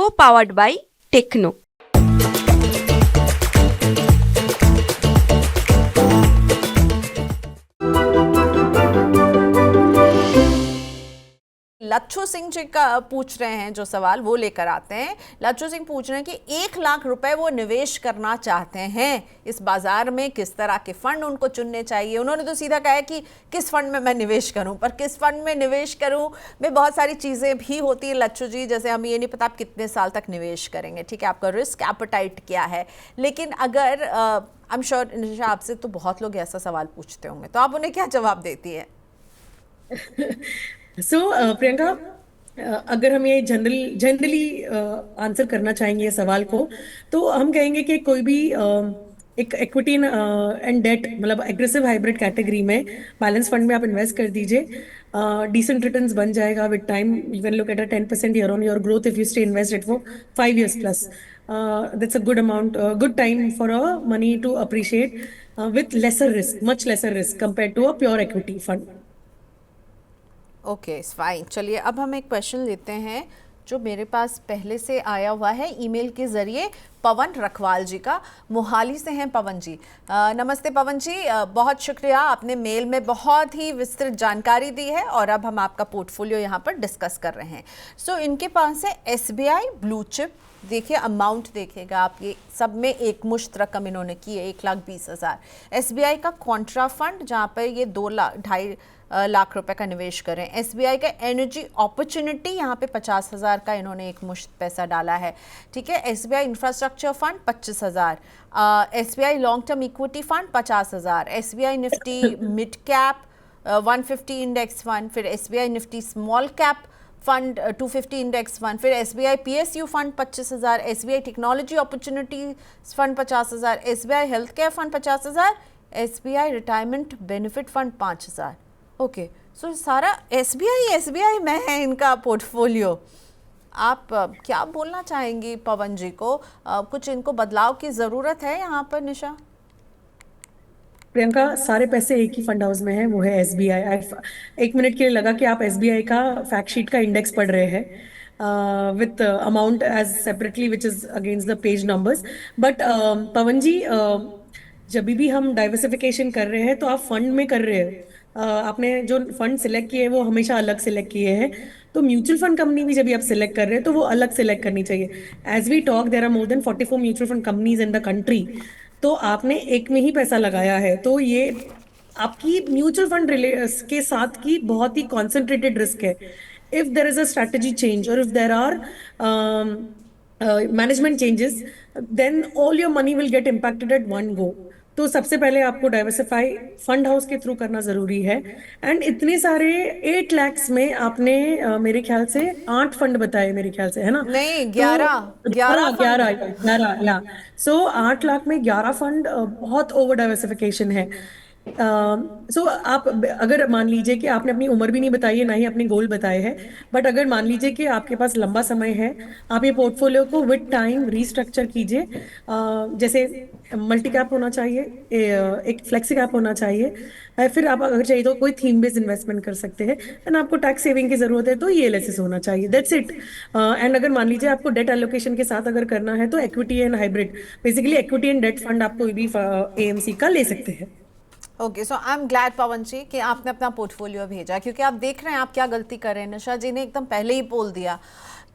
co-powered by Techno। Lachhu Singh ji का पूछ रहे हैं जो सवाल, वो लेकर आते हैं। लच्छू सिंह पूछ रहे हैं कि 1 लाख रुपए वो निवेश करना चाहते हैं इस बाजार में, किस तरह के फंड उनको चुनने चाहिए। उन्होंने तो सीधा कहा है कि किस फंड में मैं निवेश करूं, पर किस फंड में निवेश करूं में बहुत सारी चीज़ें भी होती हैं लच्छू जी। जैसे हमें ये नहीं पता आप कितने साल तक निवेश करेंगे, ठीक है, आपका रिस्क एपेटाइट क्या है। लेकिन अगर आई एम श्योर निशा आपसे तो बहुत लोग ऐसा सवाल पूछते होंगे, तो आप उन्हें क्या जवाब देती है? प्रियंका, अगर हम ये जनरली आंसर करना चाहेंगे ये सवाल को, तो हम कहेंगे कि कोई भी एक इक्विटी एंड डेट मतलब एग्रेसिव हाइब्रिड कैटेगरी में बैलेंस फंड में आप इन्वेस्ट कर दीजिए। डिसेंट रिटर्न्स बन जाएगा with time. You can look at a 10% year on year growth if you stay invested for 5 years plus. That's a good amount, good time for a money to appreciate with lesser risk, much lesser risk compared to a pure equity fund. Okay fine, चलिए अब हम एक question लेते हैं जो मेरे पास पहले से आया हुआ है ईमेल के ज़रिए, पवन रखवाल जी का। मोहाली से हैं पवन जी। नमस्ते पवन जी, बहुत शुक्रिया, आपने मेल में बहुत ही विस्तृत जानकारी दी है और अब हम आपका पोर्टफोलियो यहाँ पर डिस्कस कर रहे हैं। सो इनके पास है SBI ब्लू चिप। देखिए अमाउंट देखिएगा आप, ये सब में एक मुश्त रकम इन्होंने की है 1,20,000। SBI का कॉन्ट्रा फंड जहाँ पर ये 2.5 लाख रुपए का निवेश करें। SBI का एनर्जी अपॉर्चुनिटी यहाँ पे 50,000 का इन्होंने एक मुश्त पैसा डाला है, ठीक है। SBI infrastructure fund 25,000, SBI long term equity fund 50,000, SBI Nifty mid cap 150 index fund, फिर SBI Nifty small cap fund 250 index fund, फिर SBI PSU fund 25,000, SBI technology opportunity fund 50,000, SBI health care fund 50,000, SBI retirement benefit fund 5,000। Okay, so सारा SBI में है इनका portfolio. आप क्या बोलना चाहेंगी पवन जी को? कुछ इनको बदलाव की ज़रूरत है यहाँ पर निशा? प्रियंका, सारे पैसे एक ही फंड हाउस में है, वो है SBI। एक मिनट के लिए लगा कि आप SBI का फैक्ट शीट का इंडेक्स पढ़ रहे हैं with amount as separately which is against the page numbers. But Pawan ji, जब भी हम डाइवर्सिफिकेशन कर रहे हैं तो आप फंड में कर रहे हो। आपने जो फंड सिलेक्ट किए हैं वो हमेशा अलग सिलेक्ट किए हैं। तो म्यूचुअल फंड कंपनी भी जब भी आप सिलेक्ट कर रहे हैं तो वो अलग सिलेक्ट करनी चाहिए। As we talk, there are more than 44 mutual fund companies in the country. तो आपने एक में ही पैसा लगाया है, तो ये आपकी म्यूचुअल फंड के साथ की बहुत ही कॉन्सेंट्रेटेड रिस्क है। If there is a strategy change और if there are management changes, then all your money will get impacted at one go. तो सबसे पहले आपको डाइवर्सिफाई फंड हाउस के थ्रू करना जरूरी है। एंड इतने सारे 8 lakhs में आपने मेरे ख्याल से 8 फंड बताए, मेरे ख्याल से, है ना? नहीं, तो 11 ग्यारह फंड। ग्यारह ग्यारह या सो 8 लाख में 11 फंड बहुत ओवर डाइवर्सिफिकेशन है। सो आप अगर मान लीजिए कि आपने अपनी उम्र भी नहीं बताई है, ना ही अपने गोल बताए हैं, बट अगर मान लीजिए कि आपके पास लंबा समय है, आप ये पोर्टफोलियो को विद टाइम रीस्ट्रक्चर कीजिए। जैसे मल्टी कैप होना चाहिए, एक फ्लेक्सी कैप होना चाहिए, फिर आप अगर चाहिए तो कोई थीम बेस्ड इन्वेस्टमेंट कर सकते हैं। एंड आपको टैक्स सेविंग की जरूरत है तो ये एलएसएस होना चाहिए, दैट्स इट। एंड अगर मान लीजिए आपको डेट एलोकेशन के साथ अगर करना है तो equity and hybrid, basically equity and debt fund आप कोई भी AMC का ले सकते हैं। Okay, so I am glad Pawan ji कि आपने अपना पोर्टफोलियो भेजा, क्योंकि आप देख रहे हैं आप क्या गलती कर रहे हैं। निशा जी ने एकदम पहले ही बोल दिया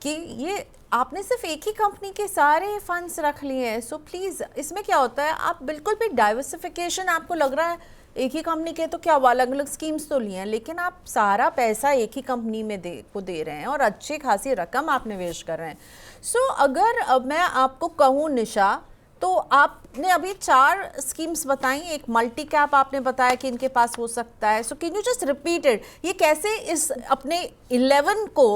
कि ये आपने सिर्फ एक ही कंपनी के सारे फंड्स रख लिए हैं। सो प्लीज़, इसमें क्या होता है, आप बिल्कुल भी डाइवर्सिफिकेशन आपको लग रहा है एक ही कंपनी के, तो क्या हुआ, अलग अलग स्कीम्स तो लिए हैं, लेकिन आप सारा पैसा एक ही कंपनी में दे रहे हैं और अच्छी खासी रकम आप निवेश कर रहे हैं। सो अगर अब मैं आपको कहूँ निशा, तो आपने अभी 4 स्कीम्स बताई, एक मल्टी कैप आपने बताया कि इनके पास हो सकता है। So can you just repeated, ये कैसे इस अपने 11 को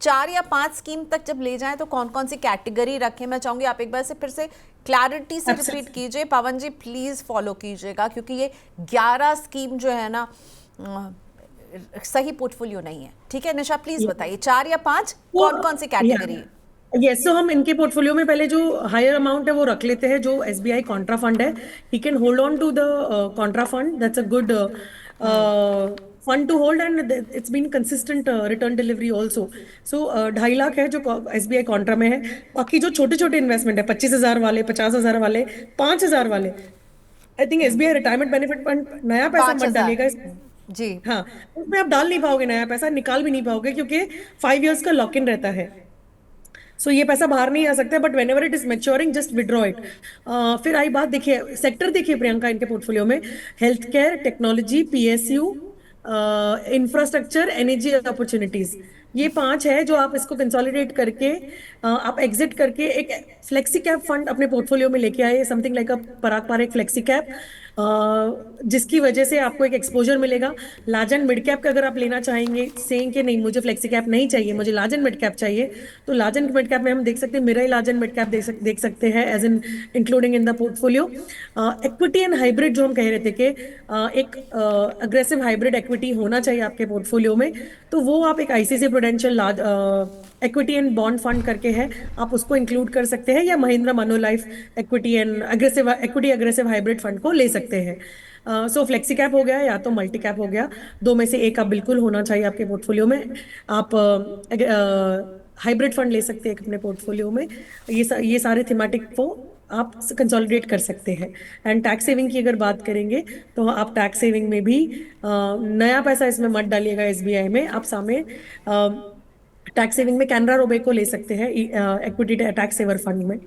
4 या 5 स्कीम तक जब ले जाएं तो कौन कौन सी कैटेगरी रखें? मैं चाहूंगी आप एक बार से फिर से क्लैरिटी से रिपीट कीजिए। पवन जी प्लीज फॉलो कीजिएगा, क्योंकि ये 11 स्कीम जो है ना सही पोर्टफोलियो नहीं है। ठीक है निशा, प्लीज बताइए 4 या 5 कौन कौन सी कैटेगरी है? यस, सो हम इनके पोर्टफोलियो में पहले जो हायर अमाउंट है वो रख लेते हैं, जो SBI कॉन्ट्रा फंड है। He can hold on to the contra fund, that's a good fun to hold and it's been consistent return delivery also. So 2.5 lakh है जो SBI कॉन्ट्रा में है। बाकी जो छोटे छोटे इन्वेस्टमेंट है, 25,000 वाले, 50,000 वाले, 5,000 वाले, I think SBI retirement benefit fund, नया पैसा मत 5,000। डालिएगा इसमें। जी। हाँ, उसमें आप डाल नहीं पाओगे, नया पैसा निकाल भी नहीं पाओगे, क्योंकि 5 years का लॉक इन रहता है। सो ये पैसा बाहर नहीं आ सकता, but when ever it is maturing just withdraw it. फिर आई बात, देखिए सेक्टर देखिए प्रियंका, इनके पोर्टफोलियो में health care, technology, PSU, infrastructure, energy opportunities, ये 5 है जो आप इसको कंसोलिडेट करके आप एग्जिट करके एक फ्लेक्सी कैप फंड अपने पोर्टफोलियो में लेके आए, समथिंग लाइक अ पराग पारेख फ्लेक्सी कैप, जिसकी वजह से आपको एक एक्सपोजर मिलेगा। लार्ज एंड मिड कैप का अगर आप लेना चाहेंगे, सेइंग कि नहीं मुझे फ्लेक्सी कैप नहीं चाहिए, मुझे लार्ज एंड मिड कैप चाहिए, तो लार्ज एंड मिड कैप में हम देख सकते हैं, मेरा ही लार्ज एंड मिड कैप देख सकते हैं as in including in the portfolio. Equity and hybrid जो हम कह रहे थे कि एक अग्रेसिव हाइब्रिड इक्विटी होना चाहिए आपके पोर्टफोलियो में, तो वो आप एक ICICI Prudential large equity and bond fund करके है, आप उसको इंक्लूड कर सकते हैं, या Mahindra Manulife equity and aggressive hybrid fund को ले सकते हैं। सो फ्लेक्सी कैप हो गया या तो मल्टी कैप हो गया, दो में से एक आप बिल्कुल होना चाहिए आपके पोर्टफोलियो में। आप हाइब्रिड फंड ले सकते हैं अपने पोर्टफोलियो में। ये सारे थीमेटिक को आप कंसोलिडेट कर सकते हैं। एंड टैक्स सेविंग की अगर बात करेंगे, तो आप टैक्स सेविंग में भी नया पैसा इसमें मत डालिएगा SBI में, आप सामने टैक्स सेविंग में कैनरा रोबेको ले सकते हैं इक्विटी टैक्स सेवर फंड में।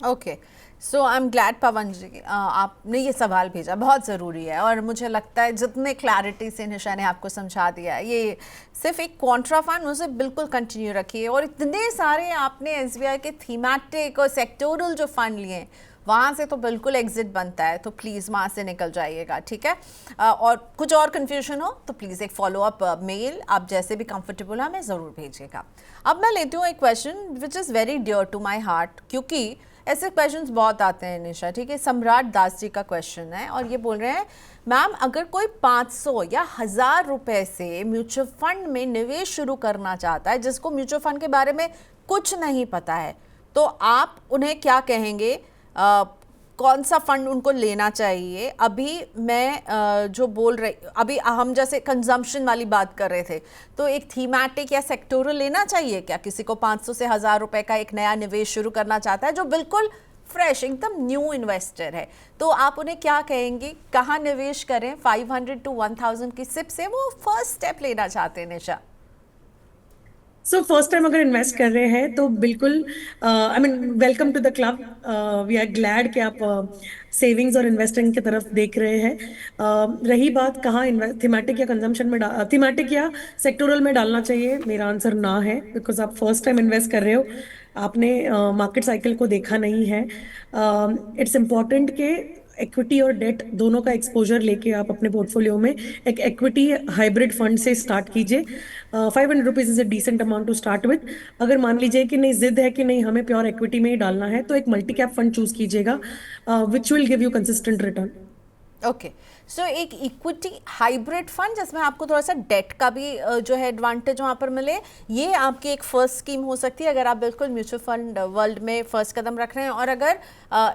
Okay, so I am glad Pawan ji आपने ये सवाल भेजा, बहुत ज़रूरी है, और मुझे लगता है जितने क्लैरिटी से निशा ने आपको समझा दिया है, ये सिर्फ एक कॉन्ट्रा फंड, उसे बिल्कुल कंटिन्यू रखिए। और इतने सारे आपने SBI के थीमेटिक और सेक्टोरल जो फंड लिए हैं, वहाँ से तो बिल्कुल एग्जिट बनता है, तो प्लीज़ वहाँ से निकल जाइएगा, ठीक है। और कुछ और कन्फ्यूजन हो तो प्लीज़ एक फॉलो अप मेल आप जैसे भी कंफर्टेबल हो हमें ज़रूर भेजिएगा। अब मैं लेती हूँ एक question which is very dear to my heart, क्योंकि ऐसे क्वेश्चंस बहुत आते हैं निशा, ठीक है। सम्राट दास जी का क्वेश्चन है और ये बोल रहे हैं, मैम अगर कोई 500 या 1000 रुपए से म्यूचुअल फंड में निवेश शुरू करना चाहता है, जिसको म्यूचुअल फंड के बारे में कुछ नहीं पता है, तो आप उन्हें क्या कहेंगे, कौन सा फंड उनको लेना चाहिए? अभी मैं जो बोल रही, अभी हम जैसे कंजम्पशन वाली बात कर रहे थे, तो एक थीमेटिक या सेक्टोरल लेना चाहिए क्या किसी को 500 से 1000 रुपए का एक नया निवेश शुरू करना चाहता है, जो बिल्कुल फ्रेश एकदम न्यू इन्वेस्टर है, तो आप उन्हें क्या कहेंगे, कहाँ निवेश करें? 500 to 1000 की सिप से वो फर्स्ट स्टेप लेना चाहते हैं निशा। सो फर्स्ट टाइम अगर इन्वेस्ट कर रहे हैं तो बिल्कुल I mean welcome to the club. We are glad कि आप सेविंग्स और इन्वेस्टिंग की तरफ देख रहे हैं। रही बात कहाँ थीमेटिक या कंजम्पशन में थीमेटिक या सेक्टोरल में डालना चाहिए, मेरा आंसर ना है, बिकॉज आप फर्स्ट टाइम इन्वेस्ट कर रहे हो, आपने मार्केट साइकिल को देखा नहीं है। इट्स इम्पॉर्टेंट कि इक्विटी और डेट दोनों का एक्सपोजर लेके आप अपने पोर्टफोलियो में एक इक्विटी हाइब्रिड फंड से स्टार्ट कीजिए। 500 rupees is a decent amount to start with. अगर मान लीजिए कि नहीं, जिद है कि नहीं हमें प्योर इक्विटी में ही डालना है, तो एक मल्टी कैप फंड चूज कीजिएगा which will give you consistent return. Okay, so एक इक्विटी हाइब्रिड फंड जिसमें आपको थोड़ा सा डेट का भी जो है एडवांटेज वहाँ पर मिले, ये आपकी एक फर्स्ट स्कीम हो सकती है अगर आप बिल्कुल म्यूचुअल फंड वर्ल्ड में फर्स्ट कदम रख रहे हैं। और अगर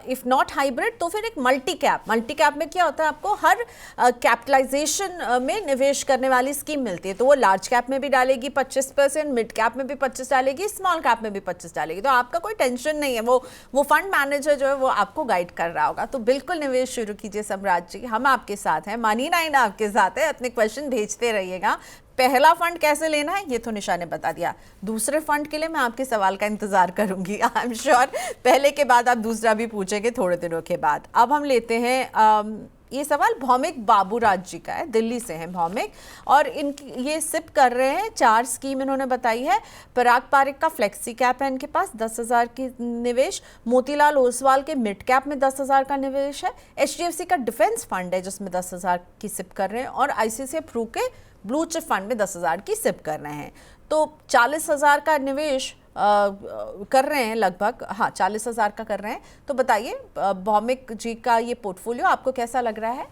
इफ़ नॉट हाइब्रिड तो फिर एक मल्टी कैप में क्या होता है, आपको हर कैपिटलाइजेशन में निवेश करने वाली स्कीम मिलती है, तो वो लार्ज कैप में भी डालेगी 25%, मिड कैप में भी 25 डालेगी, स्मॉल कैप में भी 25 डालेगी, तो आपका कोई टेंशन नहीं है, वो फंड मैनेजर जो है वो आपको गाइड कर रहा होगा। तो बिल्कुल निवेश शुरू कीजिए सम्राट जी, हम आपके साथ हैं, मानी नाइन आपके साथ है, अपने क्वेश्चन भेजते रहिएगा। पहला फंड कैसे लेना है ये तो निशा ने बता दिया, दूसरे फंड के लिए मैं आपके सवाल का इंतजार करूंगी। आई एम श्योर पहले के बाद आप दूसरा भी पूछेंगे थोड़े दिनों के बाद। अब हम लेते हैं ये सवाल भौमिक बाबूराज जी का है, दिल्ली से हैं भौमिक, और ये सिप कर रहे हैं, 4 स्कीम इन्होंने बताई है। पराग पारेख का फ्लेक्सी कैप है इनके पास 10,000 की निवेश, मोतीलाल ओसवाल के मिड कैप में 10,000 का निवेश है, HDFC का डिफेंस फंड है जिसमें 10,000 की सिप कर रहे हैं, और ICICI प्रू के ब्लू चिप फंड में 10,000 की सिप कर रहे हैं। तो 40,000 का निवेश कर रहे हैं लगभग, हाँ 40,000 का कर रहे हैं। तो बताइए भौमिक जी का ये पोर्टफोलियो आपको कैसा लग रहा है?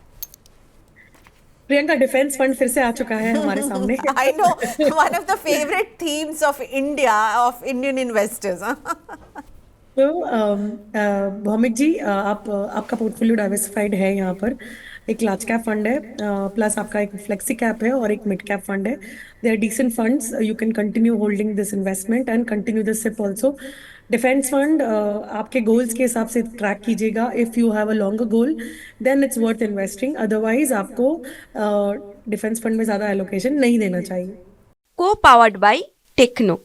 प्रियंका, डिफेंस फंड फिर से आ चुका है हमारे सामने। I know, one of the favourite themes of India, of Indian investors. तो भौमिक जी, आपका पोर्टफोलियो डाइवर्सिफाइड है यहाँ पर। एक लार्ज कैप फंड है, प्लस आपका एक फ्लेक्सी कैप है और एक मिड कैप फंड है. They are decent funds. You can continue holding this investment and continue this SIP also. Defence fund आपके गोल्स के हिसाब से ट्रैक कीजिएगा. If you have a longer goal then it's worth investing, otherwise आपको defence fund में ज़्यादा allocation नहीं देना चाहिए. को पावर्ड बाय टेक्नो.